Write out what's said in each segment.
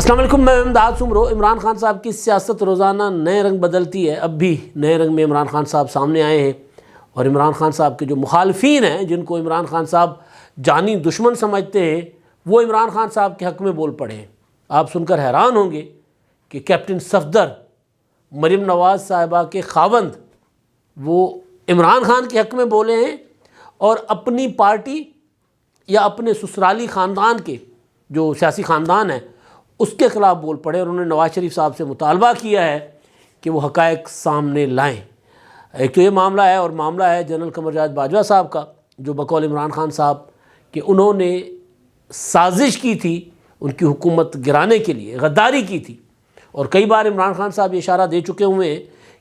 السلام علیکم، میں امداد سمرو۔ عمران خان صاحب کی سیاست روزانہ نئے رنگ بدلتی ہے۔ اب بھی نئے رنگ میں عمران خان صاحب سامنے آئے ہیں، اور عمران خان صاحب کے جو مخالفین ہیں، جن کو عمران خان صاحب جانی دشمن سمجھتے ہیں، وہ عمران خان صاحب کے حق میں بول پڑے ہیں۔ آپ سن کر حیران ہوں گے کہ کیپٹن صفدر، مریم نواز صاحبہ کے خاوند، وہ عمران خان کے حق میں بولے ہیں، اور اپنی پارٹی یا اپنے سسرالی خاندان کے جو سیاسی خاندان ہے اس کے خلاف بول پڑے، اور انہوں نے نواز شریف صاحب سے مطالبہ کیا ہے کہ وہ حقائق سامنے لائیں۔ ایک تو یہ معاملہ ہے، اور معاملہ ہے جنرل قمر جاوید باجوہ صاحب کا، جو بقول عمران خان صاحب کہ انہوں نے سازش کی تھی ان کی حکومت گرانے کے لیے، غداری کی تھی، اور کئی بار عمران خان صاحب یہ اشارہ دے چکے ہوئے ہیں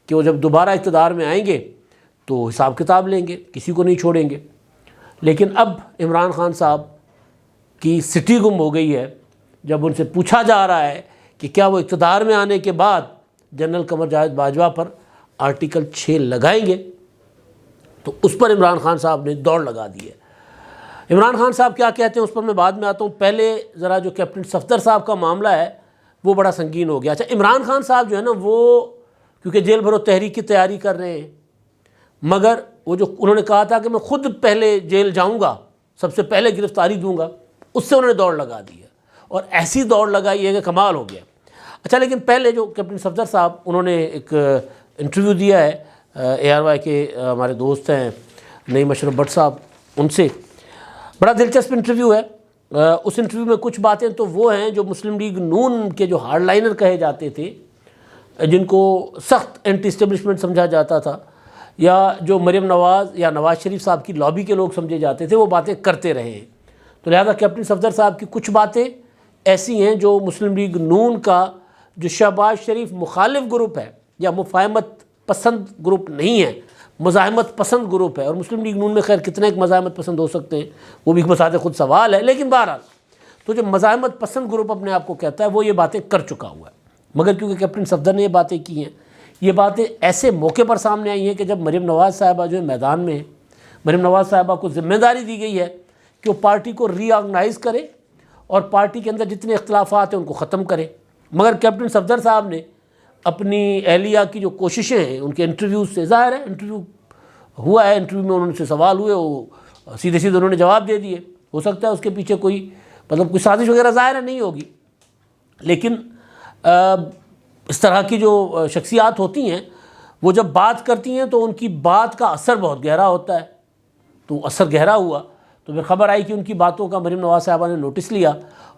کہ وہ جب دوبارہ اقتدار میں آئیں گے تو حساب کتاب لیں گے، کسی کو نہیں چھوڑیں گے۔ لیکن اب عمران خان صاحب کی سٹی گم ہو گئی ہے جب ان سے پوچھا جا رہا ہے کہ کیا وہ اقتدار میں آنے کے بعد جنرل قمر جاوید باجوہ پر آرٹیکل 6 لگائیں گے، تو اس پر عمران خان صاحب نے دوڑ لگا دی ہے۔ عمران خان صاحب کیا کہتے ہیں اس پر میں بعد میں آتا ہوں، پہلے ذرا جو کیپٹن صفدر صاحب کا معاملہ ہے وہ بڑا سنگین ہو گیا۔ اچھا، عمران خان صاحب جو ہے نا، وہ کیونکہ جیل بھرو تحریک کی تیاری کر رہے ہیں، مگر وہ جو انہوں نے کہا تھا کہ میں خود پہلے جیل جاؤں گا، سب سے پہلے گرفتاری دوں گا، اس سے انہوں نے دوڑ لگا دی ہے، اور ایسی دوڑ لگائی ہے کہ کمال ہو گیا۔ اچھا، لیکن پہلے جو کیپٹن صفدر صاحب، انہوں نے ایک انٹرویو دیا ہے ARY کے ہمارے دوست ہیں نعیم اشرف بٹ صاحب، ان سے بڑا دلچسپ انٹرویو ہے۔ اس انٹرویو میں کچھ باتیں تو وہ ہیں جو مسلم لیگ نون کے جو ہارڈ لائنر کہے جاتے تھے، جن کو سخت اینٹی اسٹیبلشمنٹ سمجھا جاتا تھا، یا جو مریم نواز یا نواز شریف صاحب کی لابی کے لوگ سمجھے جاتے تھے، وہ باتیں کرتے رہے ہیں۔ تو لہذا کیپٹن صفدر صاحب کی کچھ باتیں ایسی ہیں جو مسلم لیگ نون کا جو شہباز شریف مخالف گروپ ہے، یا مفاہمت پسند گروپ نہیں ہے، مزاحمت پسند گروپ ہے، اور مسلم لیگ نون میں خیر کتنے ایک مزاحمت پسند ہو سکتے ہیں، وہ بھی بساط خود سوال ہے، لیکن بہرحال تو جو مزاحمت پسند گروپ اپنے آپ کو کہتا ہے، وہ یہ باتیں کر چکا ہوا ہے۔ مگر کیونکہ کیپٹن صفدر نے یہ باتیں کی ہیں، یہ باتیں ایسے موقع پر سامنے آئی ہیں کہ جب مریم نواز صاحبہ جو ہے میدان میں ہے، مریم نواز صاحبہ کو ذمہ داری دی گئی ہے کہ وہ پارٹی کو ری آرگنائز کرے اور پارٹی کے اندر جتنے اختلافات ہیں ان کو ختم کرے۔ مگر کیپٹن صفدر صاحب نے اپنی اہلیہ کی جو کوششیں ہیں، ان کے انٹرویوز سے ظاہر ہے، انٹرویو ہوا ہے، انٹرویو میں انہوں سے سوال ہوئے، وہ سیدھے سیدھے انہوں نے جواب دے دیے۔ ہو سکتا ہے اس کے پیچھے کوئی کوئی سازش وغیرہ ظاہر ہے نہیں ہوگی، لیکن اس طرح کی جو شخصیات ہوتی ہیں، وہ جب بات کرتی ہیں تو ان کی بات کا اثر بہت گہرا ہوتا ہے۔ تو اثر گہرا ہوا تو پھر خبر آئی کہ ان کی باتوں کا مریم نواز صاحبہ نے نوٹس لیا،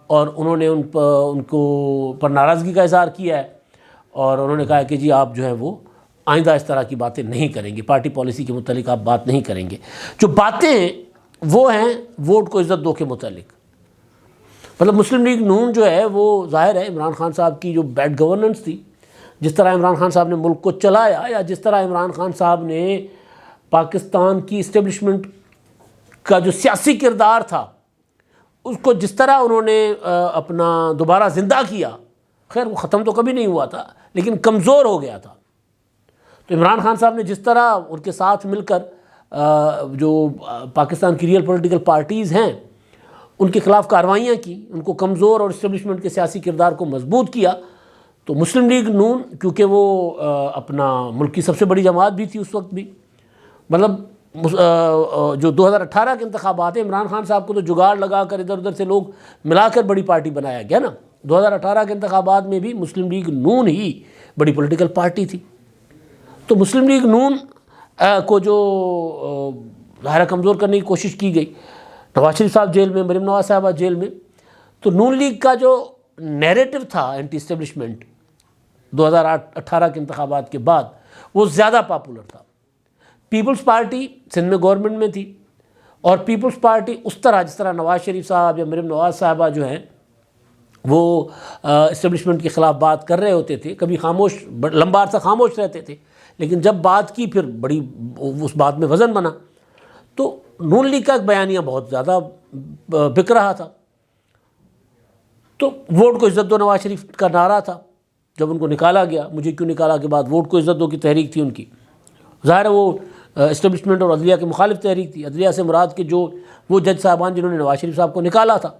اور انہوں نے ان کو پر ناراضگی کا اظہار کیا ہے، اور انہوں نے کہا کہ جی آپ جو ہے وہ آئندہ اس طرح کی باتیں نہیں کریں گے، پارٹی پالیسی کے متعلق آپ بات نہیں کریں گے۔ جو باتیں ہیں وہ ہیں ووٹ کو عزت دو کے متعلق۔ مطلب مسلم لیگ نون جو ہے وہ ظاہر ہے عمران خان صاحب کی جو بیڈ گورننس تھی، جس طرح عمران خان صاحب نے ملک کو چلایا، یا جس طرح عمران خان صاحب نے پاکستان کی اسٹیبلشمنٹ کا جو سیاسی کردار تھا اس کو جس طرح انہوں نے اپنا دوبارہ زندہ کیا، خیر وہ ختم تو کبھی نہیں ہوا تھا لیکن کمزور ہو گیا تھا۔ تو عمران خان صاحب نے جس طرح ان کے ساتھ مل کر جو پاکستان کی ریئل پولیٹیکل پارٹیز ہیں ان کے خلاف کارروائیاں کی، ان کو کمزور اور اسٹیبلشمنٹ کے سیاسی کردار کو مضبوط کیا، تو مسلم لیگ نون کیونکہ وہ اپنا ملک کی سب سے بڑی جماعت بھی تھی اس وقت بھی، مطلب جو 2018 کے انتخابات ہیں، عمران خان صاحب کو تو جگاڑ لگا کر ادھر ادھر سے لوگ ملا کر بڑی پارٹی بنایا گیا نا۔ 2018 کے انتخابات میں بھی مسلم لیگ نون ہی بڑی پولیٹیکل پارٹی تھی۔ تو مسلم لیگ نون کو جو ظاہرہ کمزور کرنے کی کوشش کی گئی، نواز شریف صاحب جیل میں، مریم نواز صاحبہ جیل میں، تو نون لیگ کا جو نیریٹو تھا اینٹی اسٹیبلشمنٹ 2018 کے انتخابات کے بعد، وہ زیادہ پاپولر تھا۔ پیپلز پارٹی سندھ میں گورنمنٹ میں تھی، اور پیپلز پارٹی اس طرح جس طرح نواز شریف صاحب یا مریم نواز صاحبہ جو ہیں وہ اسٹیبلشمنٹ کے خلاف بات کر رہے ہوتے تھے، کبھی خاموش، لمبا عرصہ خاموش رہتے تھے، لیکن جب بات کی پھر بڑی اس بات میں وزن بنا۔ تو نون لیگ کا ایک بیانیہ بہت زیادہ بک رہا تھا۔ تو ووٹ کو عزت دو نواز شریف کا نعرہ تھا جب ان کو نکالا گیا، مجھے کیوں نکالا کے بعد ووٹ کو عزت دو کی تحریک تھی ان کی، ظاہر ہے وہ اسٹیبلشمنٹ اور عدلیہ کے مخالف تحریک تھی۔ عدلیہ سے مراد کے جو وہ جج صاحبان جنہوں نے نواز شریف صاحب کو نکالا تھا۔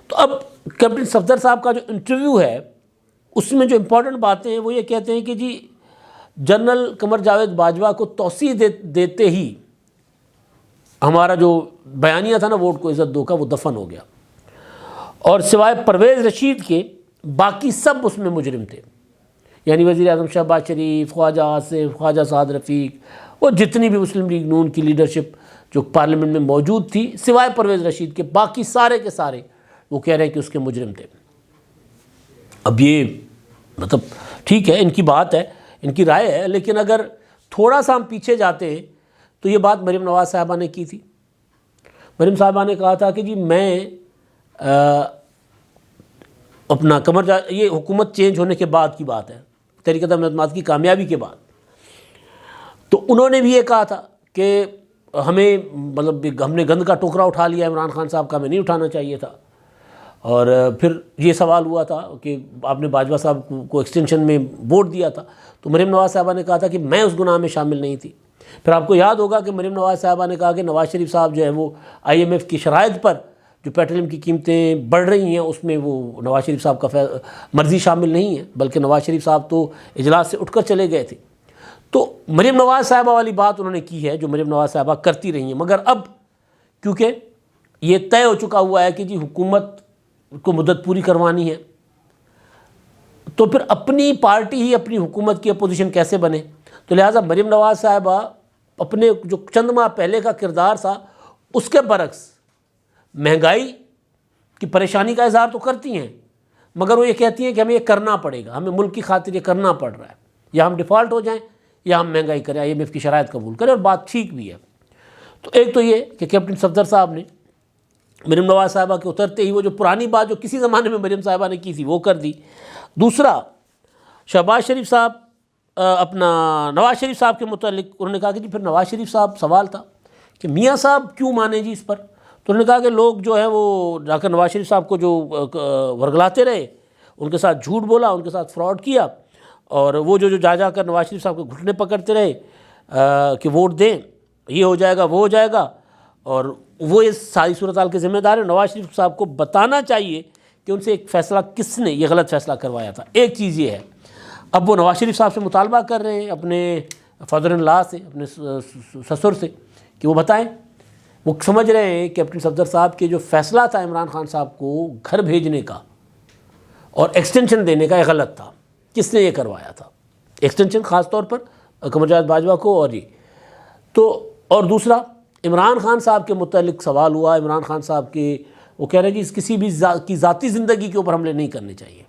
تو اب کیپٹن صفدر صاحب کا جو انٹرویو ہے اس میں جو امپورٹنٹ باتیں ہیں وہ یہ کہتے ہیں کہ جی جنرل قمر جاوید باجوہ کو توسیع دیتے ہی ہمارا جو بیانیہ تھا نا ووٹ کو عزت دو کا وہ دفن ہو گیا، اور سوائے پرویز رشید کے باقی سب اس میں مجرم تھے، یعنی وزیر اعظم شہباز شریف، خواجہ آصف، خواجہ سعد رفیق، وہ جتنی بھی مسلم لیگ نون کی لیڈرشپ جو پارلیمنٹ میں موجود تھی سوائے پرویز رشید کے باقی سارے کے سارے وہ کہہ رہے ہیں کہ اس کے مجرم تھے۔ اب یہ مطلب ٹھیک ہے، ان کی بات ہے، ان کی رائے ہے، لیکن اگر تھوڑا سا ہم پیچھے جاتے ہیں تو یہ بات مریم نواز صاحبہ نے کی تھی۔ مریم صاحبہ نے کہا تھا کہ جی میں اپنا یہ حکومت چینج ہونے کے بعد کی بات ہے، تحریک عدم اعتماد کی کامیابی کے بعد، تو انہوں نے بھی یہ کہا تھا کہ ہمیں مطلب ہم نے گند کا ٹوکرا اٹھا لیا عمران خان صاحب کا، ہمیں نہیں اٹھانا چاہیے تھا، اور پھر یہ سوال ہوا تھا کہ آپ نے باجوہ صاحب کو ایکسٹینشن میں ووٹ دیا تھا، تو مریم نواز صاحبہ نے کہا تھا کہ میں اس گناہ میں شامل نہیں تھی۔ پھر آپ کو یاد ہوگا کہ مریم نواز صاحبہ نے کہا کہ نواز شریف صاحب جو ہے وہ IMF کی شرائط پر جو پیٹرولیم کی قیمتیں بڑھ رہی ہیں اس میں وہ نواز شریف صاحب کا مرضی شامل نہیں ہے، بلکہ نواز شریف صاحب تو اجلاس سے اٹھ کر چلے گئے تھے۔ تو مریم نواز صاحبہ والی بات انہوں نے کی ہے جو مریم نواز صاحبہ کرتی رہی ہیں، مگر اب کیونکہ یہ طے ہو چکا ہوا ہے کہ جی حکومت کو مدت پوری کروانی ہے، تو پھر اپنی پارٹی ہی اپنی حکومت کی اپوزیشن کیسے بنے؟ تو لہٰذا مریم نواز صاحبہ اپنے جو چند ماہ پہلے کا کردار تھا اس کے برعکس مہنگائی کی پریشانی کا اظہار تو کرتی ہیں، مگر وہ یہ کہتی ہیں کہ ہمیں یہ کرنا پڑے گا، ہمیں ملک کی خاطر یہ کرنا پڑ رہا ہے، یا ہم ڈیفالٹ ہو جائیں یا ہم مہنگائی کریں، IMF کی شرائط قبول کریں، اور بات ٹھیک بھی ہے۔ تو ایک تو یہ کہ کیپٹن صفدر صاحب نے مریم نواز صاحبہ کے اترتے ہی وہ جو پرانی بات جو کسی زمانے میں مریم صاحبہ نے کی تھی وہ کر دی۔ دوسرا، شہباز شریف صاحب نواز شریف صاحب کے متعلق انہوں نے کہا کہ جی پھر نواز شریف صاحب، سوال تھا کہ میاں صاحب کیوں مانے جی اس پر؟ تو انہوں نے کہا کہ لوگ جو ہیں وہ جا کر نواز شریف صاحب کو جو ورگلاتے رہے، ان کے ساتھ جھوٹ بولا، ان کے ساتھ فراڈ کیا، اور وہ جو جا کر نواز شریف صاحب کو گھٹنے پکڑتے رہے کہ ووٹ دیں، یہ ہو جائے گا وہ ہو جائے گا، اور وہ اس ساری صورتحال کے ذمہ دار ہیں۔ نواز شریف صاحب کو بتانا چاہیے کہ ان سے ایک فیصلہ کس نے یہ غلط فیصلہ کروایا تھا۔ ایک چیز یہ ہے، اب وہ نواز شریف صاحب سے مطالبہ کر رہے ہیں اپنے فادر ان لا سے، اپنے سسر سے، کہ وہ بتائیں۔ وہ سمجھ رہے ہیں کیپٹن صفدر صاحب کے جو فیصلہ تھا عمران خان صاحب کو گھر بھیجنے کا اور ایکسٹینشن دینے کا، یہ غلط تھا۔ کس نے یہ کروایا تھا ایکسٹینشن؟ خاص طور پر قمر جاوید باجوہ کو، اور یہ تو، اور دوسرا عمران خان صاحب کے متعلق سوال ہوا، عمران خان صاحب کے وہ کہہ رہے ہیں کہ کسی بھی کی ذاتی زندگی کے اوپر حملے نہیں کرنے چاہیے۔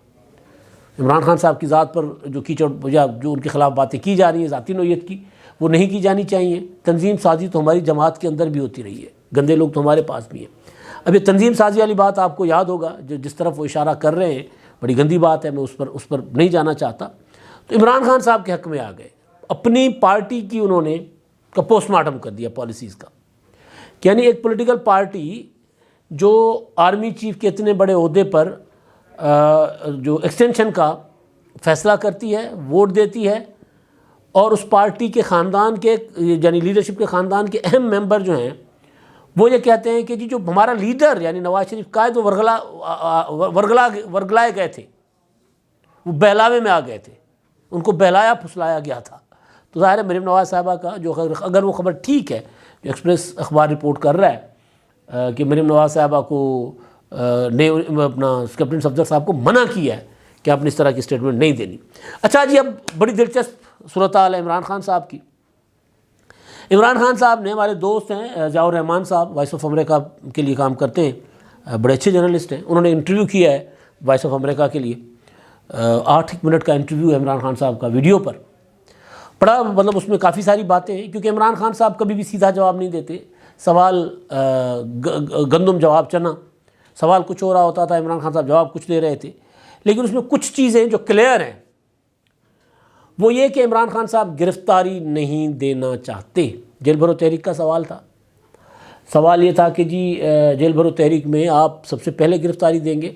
عمران خان صاحب کی ذات پر جو کیچڑ یا جو ان کے خلاف باتیں کی جا رہی ہیں ذاتی نوعیت کی، وہ نہیں کی جانی چاہیے۔ تنظیم سازی تو ہماری جماعت کے اندر بھی ہوتی رہی ہے، گندے لوگ تو ہمارے پاس بھی ہیں۔ اب یہ تنظیم سازی والی بات آپ کو یاد ہوگا، جس طرف وہ اشارہ کر رہے ہیں بڑی گندی بات ہے، میں اس پر نہیں جانا چاہتا۔ تو عمران خان صاحب کے حق میں آ گئے، اپنی پارٹی کی انہوں نے کا پوسٹ مارٹم کر دیا پالیسیز کا، یعنی ایک پولیٹیکل پارٹی جو آرمی چیف کے اتنے بڑے عہدے پر جو ایکسٹینشن کا فیصلہ کرتی ہے، ووٹ دیتی ہے، اور اس پارٹی کے خاندان کے یعنی لیڈرشپ کے خاندان کے اہم ممبر جو ہیں وہ یہ کہتے ہیں کہ جی جو ہمارا لیڈر یعنی نواز شریف قائد، وہ ورگلائے گئے تھے، وہ بہلاوے میں آ گئے تھے، ان کو بہلایا پھسلایا گیا تھا۔ تو ظاہر ہے مریم نواز صاحبہ کا جو اگر وہ خبر ٹھیک ہے جو ایکسپریس اخبار رپورٹ کر رہا ہے کہ مریم نواز صاحبہ کو نے اپنا کیپٹن صفدر صاحب کو منع کیا ہے کہ آپ نے اس طرح کی اسٹیٹمنٹ نہیں دینی۔ اچھا جی، اب بڑی دلچسپ صورتحال ہے عمران خان صاحب کی۔ عمران خان صاحب نے، ہمارے دوست ہیں ضیاء الرحمان صاحب، وائس آف امریکہ کے لیے کام کرتے ہیں، بڑے اچھے جرنلسٹ ہیں، انہوں نے انٹرویو کیا ہے وائس آف امریکہ کے لیے، 8 منٹ کا انٹرویو ہے عمران خان صاحب کا ویڈیو پر۔ بڑا مطلب اس میں کافی ساری باتیں ہیں، کیونکہ عمران خان صاحب کبھی بھی سیدھا جواب نہیں دیتے، سوال گندم جواب چنا، سوال کچھ ہو رہا ہوتا تھا، عمران خان صاحب جواب کچھ دے رہے تھے، لیکن اس میں کچھ چیزیں جو کلیئر ہیں وہ یہ کہ عمران خان صاحب گرفتاری نہیں دینا چاہتے۔ جیل بھرو تحریک کا سوال تھا، سوال یہ تھا کہ جی جیل بھرو تحریک میں آپ سب سے پہلے گرفتاری دیں گے؟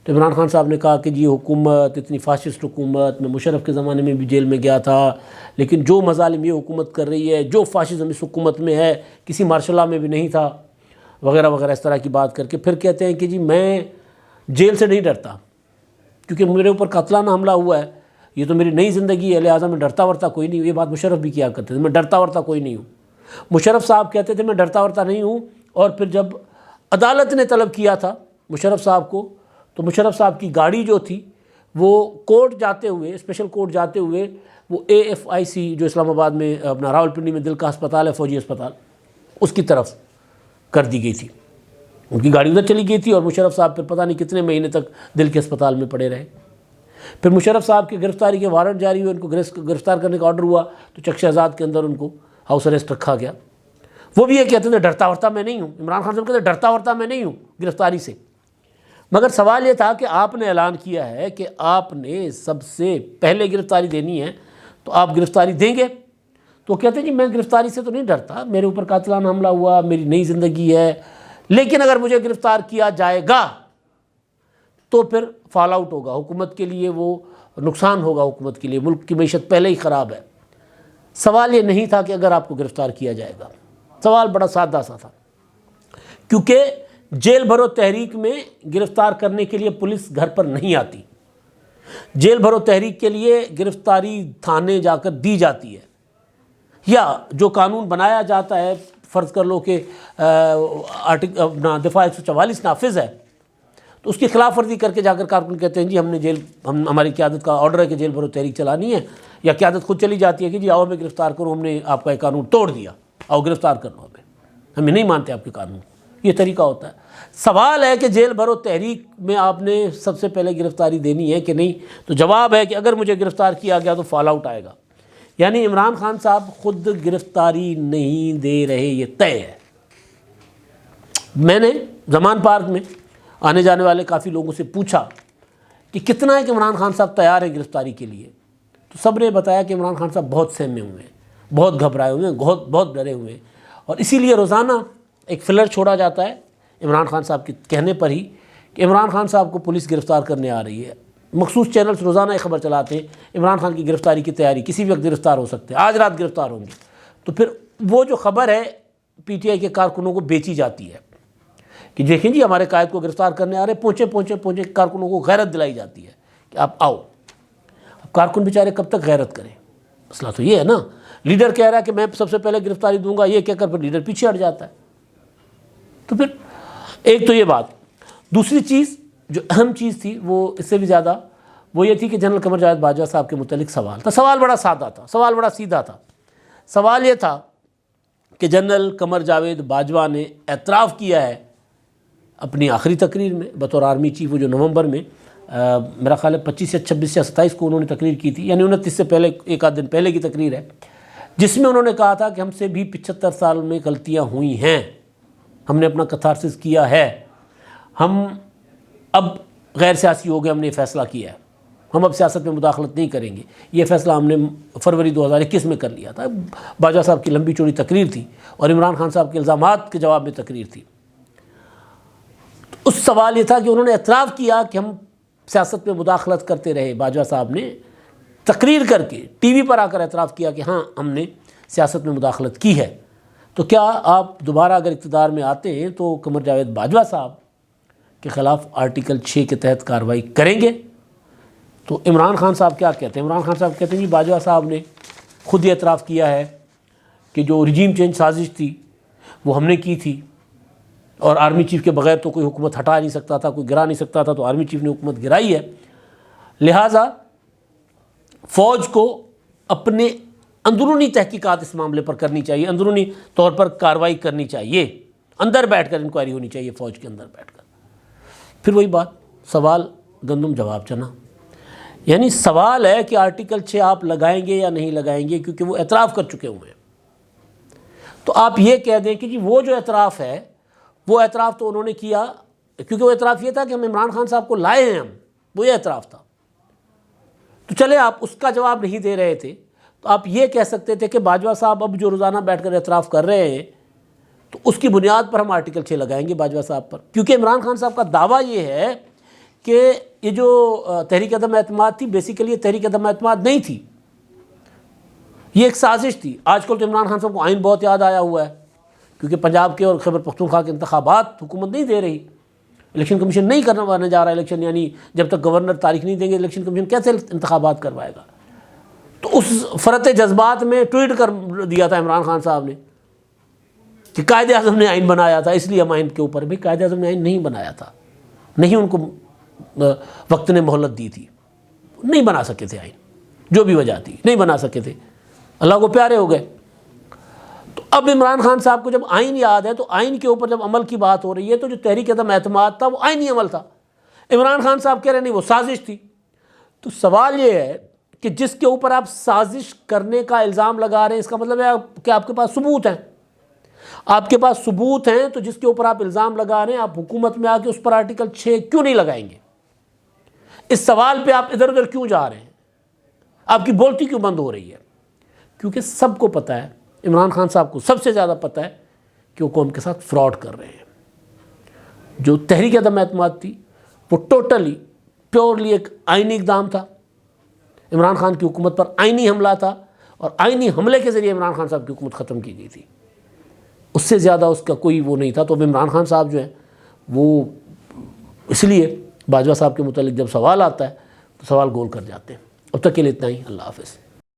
تو عمران خان صاحب نے کہا کہ جی حکومت اتنی فاشسٹ حکومت، میں مشرف کے زمانے میں بھی جیل میں گیا تھا، لیکن جو مظالم یہ حکومت کر رہی ہے، جو فاشزم اس حکومت میں ہے، کسی مارشل لا میں بھی نہیں تھا، وغیرہ وغیرہ اس طرح کی بات کر کے پھر کہتے ہیں کہ جی میں جیل سے نہیں ڈرتا، کیونکہ میرے اوپر قاتلانہ حملہ ہوا ہے، یہ تو میری نئی زندگی ہے، لہٰذا میں ڈرتا ورتا کوئی نہیں ہوں۔ یہ بات مشرف بھی کیا کرتے تھے، میں ڈرتا ورتا کوئی نہیں ہوں۔ مشرف صاحب کہتے تھے میں ڈرتا ورتا نہیں ہوں، اور پھر جب عدالت نے طلب کیا تھا مشرف صاحب کو، تو مشرف صاحب کی گاڑی جو تھی وہ کورٹ جاتے ہوئے، اسپیشل کورٹ جاتے ہوئے، وہ AFIC جو اسلام آباد میں اپنا راولپنڈی میں دل کا ہسپتال ہے، فوجی ہسپتال، اس کی طرف کر دی گئی تھی۔ ان کی گاڑی ادھر چلی گئی تھی، اور مشرف صاحب پھر پتہ نہیں کتنے مہینے تک دل کے ہسپتال میں پڑے رہے۔ پھر مشرف صاحب کی گرفتاری کے وارنٹ جاری ہوئے، ان کو گرفتار کرنے کا آرڈر ہوا، تو چک شہزاد کے اندر ان کو ہاؤس اریسٹ رکھا گیا۔ وہ بھی یہ کہتے تھے ڈرتا ورتا میں نہیں ہوں، عمران خان صاحب کہتے ڈرتا ورتا میں نہیں ہوں گرفتاری سے۔ مگر سوال یہ تھا کہ آپ نے اعلان کیا ہے کہ آپ نے سب سے پہلے گرفتاری دینی ہے، تو آپ گرفتاری دیں گے؟ تو کہتے ہیں جی میں گرفتاری سے تو نہیں ڈرتا، میرے اوپر قاتلانہ حملہ ہوا، میری نئی زندگی ہے، لیکن اگر مجھے گرفتار کیا جائے گا تو پھر فال آؤٹ ہوگا، حکومت کے لیے وہ نقصان ہوگا، حکومت کے لیے، ملک کی معیشت پہلے ہی خراب ہے۔ سوال یہ نہیں تھا کہ اگر آپ کو گرفتار کیا جائے گا، سوال بڑا سادہ سا تھا، کیونکہ جیل بھرو تحریک میں گرفتار کرنے کے لیے پولیس گھر پر نہیں آتی، جیل بھرو تحریک کے لیے گرفتاری تھانے جا کر دی جاتی ہے، یا جو قانون بنایا جاتا ہے، فرض کر لو کہ دفاع 144 نافذ ہے، تو اس کی خلاف ورزی کر کے جا کر کارکن کہتے ہیں جی ہماری قیادت کا آرڈر ہے کہ جیل بھرو تحریک چلانی ہے، یا قیادت خود چلی جاتی ہے کہ جی آؤ میں گرفتار کروں، ہم نے آپ کا ایک قانون توڑ دیا، آؤ گرفتار کر لو ہمیں نہیں مانتے آپ کے قانون۔ یہ طریقہ ہوتا ہے۔ سوال ہے کہ جیل بھرو تحریک میں آپ نے سب سے پہلے گرفتاری دینی ہے کہ نہیں؟ تو جواب ہے کہ اگر مجھے گرفتار کیا گیا تو فال آؤٹ آئے گا، یعنی عمران خان صاحب خود گرفتاری نہیں دے رہے، یہ طے ہے۔ میں نے زمان پارک میں آنے جانے والے کافی لوگوں سے پوچھا کہ کتنا ہے کہ عمران خان صاحب تیار ہیں گرفتاری کے لیے، تو سب نے بتایا کہ عمران خان صاحب بہت سہمے ہوئے ہیں، بہت گھبرائے ہوئے ہیں، بہت ڈرے ہوئے ہیں، اور اسی لیے روزانہ ایک فلر چھوڑا جاتا ہے عمران خان صاحب کے کہنے پر ہی کہ عمران خان صاحب کو پولیس گرفتار کرنے آ رہی ہے۔ مخصوص چینلز روزانہ ایک خبر چلاتے ہیں عمران خان کی گرفتاری کی تیاری، کسی بھی وقت گرفتار ہو سکتے ہیں، آج رات گرفتار ہوں گے۔ تو پھر وہ جو خبر ہے PTI کے کارکنوں کو بیچی جاتی ہے کہ دیکھیں جی ہمارے قائد کو گرفتار کرنے آ رہے، پہنچے کارکنوں کو غیرت دلائی جاتی ہے کہ آپ آؤ۔ اب کارکن بیچارے کب تک غیرت کریں؟ مسئلہ تو یہ ہے نا، لیڈر کہہ رہا ہے کہ میں سب سے پہلے گرفتاری دوں گا، یہ کہہ کر پھر لیڈر پیچھے ہٹ جاتا ہے۔ تو پھر ایک تو یہ بات، دوسری چیز جو اہم چیز تھی وہ اس سے بھی زیادہ وہ یہ تھی کہ جنرل قمر جاوید باجوہ صاحب کے متعلق سوال تھا۔ سوال بڑا سادہ تھا، سوال بڑا سیدھا تھا۔ سوال یہ تھا کہ جنرل قمر جاوید باجوہ نے اعتراف کیا ہے اپنی آخری تقریر میں بطور آرمی چیف، وہ جو نومبر میں میرا خیال ہے 25 یا 26 یا 27 کو انہوں نے تقریر کی تھی، یعنی 29 سے پہلے ایک آدھ دن پہلے کی تقریر ہے، جس میں انہوں نے کہا تھا کہ ہم سے بھی 75 سال میں غلطیاں ہوئی ہیں، ہم نے اپنا کتھارسس کیا ہے، ہم اب غیر سیاسی ہو گئے، ہم نے یہ فیصلہ کیا ہے، ہم اب سیاست میں مداخلت نہیں کریں گے، یہ فیصلہ ہم نے فروری 2021 میں کر لیا تھا۔ باجوہ صاحب کی لمبی چوڑی تقریر تھی، اور عمران خان صاحب کے الزامات کے جواب میں تقریر تھی۔ اس سوال یہ تھا کہ انہوں نے اعتراف کیا کہ ہم سیاست میں مداخلت کرتے رہے، باجوہ صاحب نے تقریر کر کے ٹی وی پر آ کر اعتراف کیا کہ ہاں ہم نے سیاست میں مداخلت کی ہے۔ تو کیا آپ دوبارہ اگر اقتدار میں آتے ہیں تو قمر جاوید باجوہ صاحب کے خلاف آرٹیکل 6 کے تحت کارروائی کریں گے؟ تو عمران خان صاحب کیا کہتے ہیں؟ عمران خان صاحب کہتے ہیں جی باجوہ صاحب نے خود یہ اعتراف کیا ہے کہ جو رجیم چینج سازش تھی وہ ہم نے کی تھی، اور آرمی چیف کے بغیر تو کوئی حکومت ہٹا نہیں سکتا تھا، کوئی گرا نہیں سکتا تھا، تو آرمی چیف نے حکومت گرائی ہے، لہٰذا فوج کو اپنے اندرونی تحقیقات اس معاملے پر کرنی چاہیے، اندرونی طور پر کارروائی کرنی چاہیے، اندر بیٹھ کر انکوائری ہونی چاہیے فوج کے اندر بیٹھ کر۔ پھر وہی بات، سوال گندم جواب چنا، یعنی سوال ہے کہ آرٹیکل 6 آپ لگائیں گے یا نہیں لگائیں گے، کیونکہ وہ اعتراف کر چکے ہوئے ہیں۔ تو آپ یہ کہہ دیں کہ جی وہ جو اعتراف ہے، وہ اعتراف تو انہوں نے کیا، کیونکہ وہ اعتراف یہ تھا کہ ہم عمران خان صاحب کو لائے ہیں، وہ یہ اعتراف تھا۔ تو چلے آپ اس کا جواب نہیں دے رہے تھے، تو آپ یہ کہہ سکتے تھے کہ باجوہ صاحب اب جو روزانہ بیٹھ کر اعتراف کر رہے ہیں، تو اس کی بنیاد پر ہم آرٹیکل 6 لگائیں گے باجوہ صاحب پر، کیونکہ عمران خان صاحب کا دعویٰ یہ ہے کہ یہ جو تحریک عدم اعتماد تھی، بیسیکلی یہ تحریک عدم اعتماد نہیں تھی، یہ ایک سازش تھی۔ آج کل تو عمران خان صاحب کو آئین بہت یاد آیا ہوا ہے، کیونکہ پنجاب کے اور خیبر پختونخوا کے انتخابات حکومت نہیں دے رہی، الیکشن کمیشن نہیں کرنے جا رہا ہے الیکشن، یعنی جب تک گورنر تاریخ نہیں دیں گے الیکشن کمیشن کیسے انتخابات کروائے گا؟ تو اس فرط جذبات میں ٹویٹ کر دیا تھا عمران خان صاحب نے کہ قائد اعظم نے آئین بنایا تھا، اس لیے ہم آئین کے اوپر بھی، قائد اعظم نے آئین نہیں بنایا تھا، نہیں ان کو وقت نے مہلت دی تھی، نہیں بنا سکے تھے آئین، جو بھی وجہ تھی نہیں بنا سکے تھے، اللہ کو پیارے ہو گئے۔ تو اب عمران خان صاحب کو جب آئین یاد ہے تو آئین کے اوپر جب عمل کی بات ہو رہی ہے تو جو تحریک عدم اعتماد تھا وہ آئینی عمل تھا، عمران خان صاحب کہہ رہے نہیں وہ سازش تھی۔ تو سوال یہ ہے کہ جس کے اوپر آپ سازش کرنے کا الزام لگا رہے ہیں، اس کا مطلب ہے کہ آپ کے پاس ثبوت ہیں، آپ کے پاس ثبوت ہیں، تو جس کے اوپر آپ الزام لگا رہے ہیں آپ حکومت میں آ کے اس پر آرٹیکل 6 کیوں نہیں لگائیں گے؟ اس سوال پہ آپ ادھر ادھر کیوں جا رہے ہیں؟ آپ کی بولتی کیوں بند ہو رہی ہے؟ کیونکہ سب کو پتہ ہے، عمران خان صاحب کو سب سے زیادہ پتہ ہے کہ وہ قوم کے ساتھ فراڈ کر رہے ہیں۔ جو تحریک عدم اعتماد تھی وہ ٹوٹلی پیورلی ایک آئینی اقدام تھا، عمران خان کی حکومت پر آئینی حملہ تھا، اور آئینی حملے کے ذریعے عمران خان صاحب کی حکومت ختم کی گئی تھی، اس سے زیادہ اس کا کوئی وہ نہیں تھا۔ تو اب عمران خان صاحب جو ہیں وہ اس لیے باجوہ صاحب کے متعلق جب سوال آتا ہے تو سوال گول کر جاتے ہیں۔ اب تک کے لیے اتنا ہی، اللہ حافظ۔